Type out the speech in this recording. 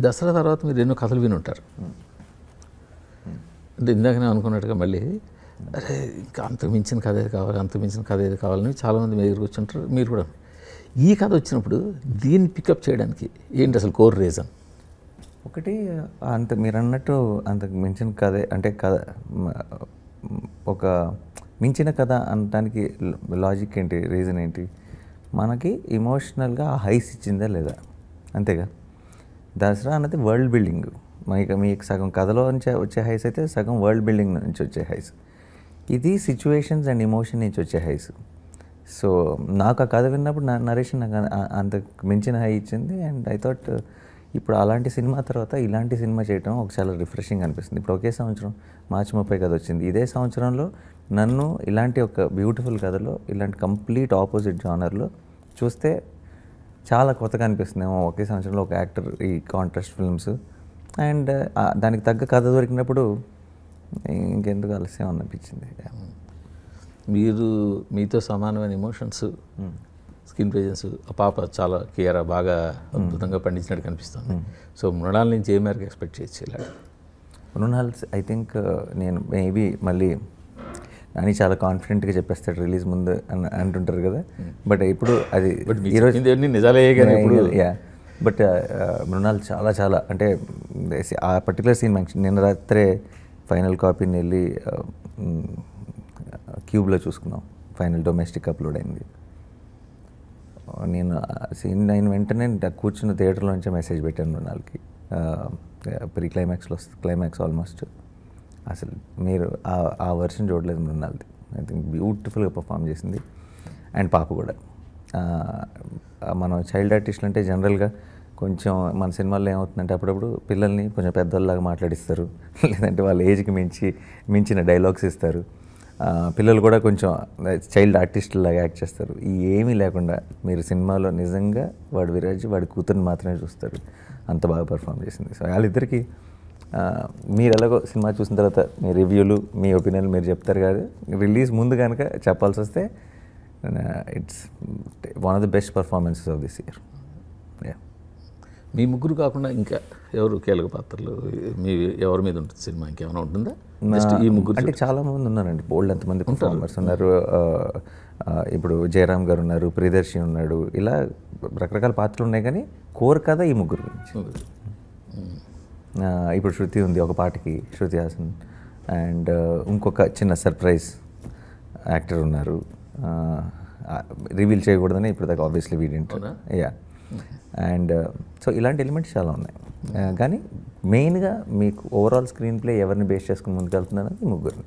దసరా తర్వాత మీరు ఎన్నో కథలు విని ఉంటారు. అంటే ఇందాకనే అనుకున్నట్టుగా మళ్ళీ అరే ఇంకా అంత మించిన కథ ఏది కావాలి, అంత మించిన కథ ఏది కావాలని చాలామంది మీ దగ్గరికి వచ్చుంటారు. మీరు కూడా ఈ కథ వచ్చినప్పుడు దీన్ని పికప్ చేయడానికి ఏంటి అసలు కోర్ రీజన్? ఒకటి అంత మీరు అన్నట్టు అంతకు మించిన కథే అంటే కథ ఒక మించిన కథ అనడానికి లాజిక్ ఏంటి, రీజన్ ఏంటి? మనకి ఎమోషనల్గా ఆ హైస్ ఇచ్చిందా లేదా, అంతేగా. దసరా అన్నది వరల్డ్ బిల్డింగ్. మీకు సగం కథలో నుంచి వచ్చే హైస్ అయితే సగం వరల్డ్ బిల్డింగ్ నుంచి వచ్చే హైస్. ఇది సిచ్యువేషన్స్ అండ్ ఎమోషన్ నుంచి వచ్చే హైస్. సో నాకు ఆ కథ విన్నప్పుడు నరేషన్ నాకు అంతకు మించిన హై ఇచ్చింది. అండ్ ఐ థాట్ ఇప్పుడు అలాంటి సినిమా తర్వాత ఇలాంటి సినిమా చేయడం ఒక చాలా రిఫ్రెషింగ్ అనిపిస్తుంది. ఇప్పుడు ఒకే సంవత్సరం మార్చి 30 కథ వచ్చింది. ఇదే సంవత్సరంలో నన్ను ఇలాంటి ఒక బ్యూటిఫుల్ కథలో ఇలాంటి కంప్లీట్ ఆపోజిట్ జానర్లో చూస్తే చాలా కొత్తగా అనిపిస్తుంది. ఒకే సంవత్సరంలో ఒక యాక్టర్ ఈ కాంట్రాస్ట్ ఫిల్మ్స్ అండ్ దానికి తగ్గ కథ దొరికినప్పుడు ఇంకెందుకు ఆలస్యం అనిపించింది. మీరు మీతో సమానమైన ఎమోషన్స్, స్కిన్ ప్రెజెన్స్ ఆ పాప చాలా కేరా బాగా అద్భుతంగా పండించినట్టు కనిపిస్తుంది. సో మృణాల నుంచి ఏ మేరకు ఎక్స్పెక్ట్ చేయొచ్చు? ఇలా మృణాల్ ఐ థింక్ నేను మేబీ మళ్ళీ అని చాలా కాన్ఫిడెంట్గా చెప్పేస్తాడు రిలీజ్ ముందు అంటుంటారు కదా. బట్ ఇప్పుడు అది ఈరోజు నిజాలే కానీ బట్ మృణాల్ చాలా చాలా అంటే ఆ పర్టికులర్ సీన్ నిన్న రాత్రే ఫైనల్ కాపీని వెళ్ళి క్యూబ్లో చూసుకున్నాం. ఫైనల్ డొమెస్టిక్ అప్లోడ్ అయింది. నేను సీన్ అయిన వెంటనే కూర్చున్న థియేటర్లో నుంచే మెసేజ్ పెట్టాను మృణాల్కి. ప్రీ క్లైమాక్స్లో వస్తుంది, క్లైమాక్స్ ఆల్మోస్ట్ అసలు మీరు ఆ వర్షన్ చూడలేదు మృణాల్ది. ఐ థింక్ బ్యూటిఫుల్గా పర్ఫామ్ చేసింది. అండ్ పాప కూడా. మనం చైల్డ్ ఆర్టిస్టులు అంటే జనరల్గా కొంచెం మన సినిమాల్లో ఏమవుతుందంటే అప్పుడప్పుడు పిల్లల్ని కొంచెం పెద్దోళ్ళలాగా మాట్లాడిస్తారు, లేదంటే వాళ్ళ ఏజ్కి మించిన డైలాగ్స్ ఇస్తారు. పిల్లలు కూడా కొంచెం చైల్డ్ ఆర్టిస్టులాగా యాక్ట్ చేస్తారు. ఏమీ లేకుండా మీరు సినిమాలో నిజంగా వాడు విరాజ్ వాడి కూతురుని మాత్రమే చూస్తారు. అంత బాగా పర్ఫామ్ చేసింది. సో వాళ్ళిద్దరికీ మీరు ఎలాగో సినిమా చూసిన తర్వాత మీ రివ్యూలు, మీ ఒపీనియన్లు మీరు చెప్తారు కాదు. రిలీజ్ ముందు కనుక చెప్పాల్సి వస్తే it's one of the best performances of this year. మీ ముగ్గురు కాకుండా ఇంకా ఎవరు కీలక పాత్రలు మీ ఎవరి మీద ఉంటుంది సినిమా? ఇంకేమైనా ఉంటుందా? ఈ ముగ్గురు అంటే చాలామంది ఉన్నారండి, బోల్డ్ ఎంతమంది పర్ఫార్మర్స్ ఉన్నారు. ఇప్పుడు జయరామ్ గారు ఉన్నారు, ప్రియదర్శి ఉన్నాడు, ఇలా రకరకాల పాత్రలు ఉన్నాయి. కానీ కోర్ కథ ఈ ముగ్గురు గురించి. ఇప్పుడు శృతి ఉంది ఒక పాటకి, శృతి హాసన్. అండ్ ఇంకొక చిన్న సర్ప్రైజ్ యాక్టర్ ఉన్నారు. రివీల్ చేయకూడదని ఇప్పుడు దాకా ఆబ్వియస్లీ వీడింటారు. యా. అండ్ సో ఇలాంటి ఎలిమెంట్స్ చాలా ఉన్నాయి. కానీ మెయిన్గా మీకు ఓవరాల్ స్క్రీన్ ప్లే ఎవరిని బేస్ చేసుకుని ముందుకు వెళ్తున్నారని ముగ్గురు.